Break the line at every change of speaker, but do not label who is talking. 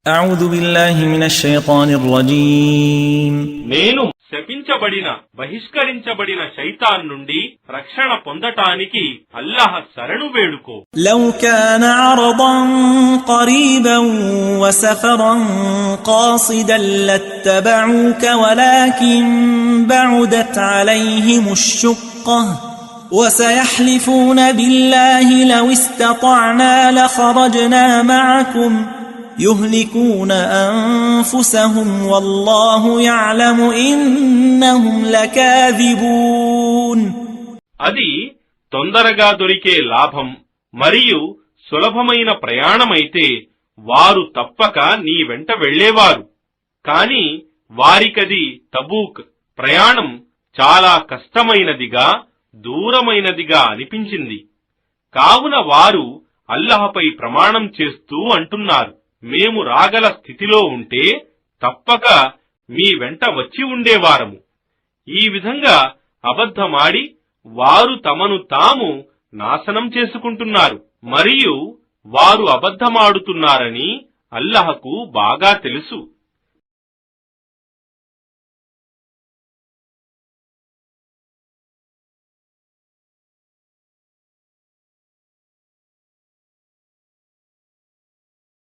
أعوذ بالله من الشيطان الرجيم
నేను శపించబడిన బహిష్కరించబడిన శైతాన్ నుండి రక్షణ పొందటానికి అల్లాహ్ శరణు వేడుకో.
لو كان عرضا قريبا وسفرا قاصدا لاتبعوك ولكن بعدت عليهم الشقة وسيحلفون بالله لو استطعنا لخرجنا معكم يهلكون أنفسهم والله يعلم إنهم لكاذبون.
అది తొందరగా దొరికే లాభం మరియు సులభమైన ప్రయాణమైతే వారు తప్పక నీ వెంట వెళ్లేవారు. కాని వారికది తబూక్ ప్రయాణం చాలా కష్టమైనదిగా దూరమైనదిగా అనిపించింది. కావున వారు అల్లాహ్పై ప్రమాణం చేస్తూ అంటున్నారు, మేము రాగల స్థితిలో ఉంటే తప్పక మీ వెంట వచ్చి ఉండేవారము. ఈ విధంగా అబద్ధమాడి వారు తమను తాము నాశనం చేసుకుంటున్నారు మరియు వారు అబద్ధమాడుతున్నారని అల్లాహ్కు బాగా తెలుసు.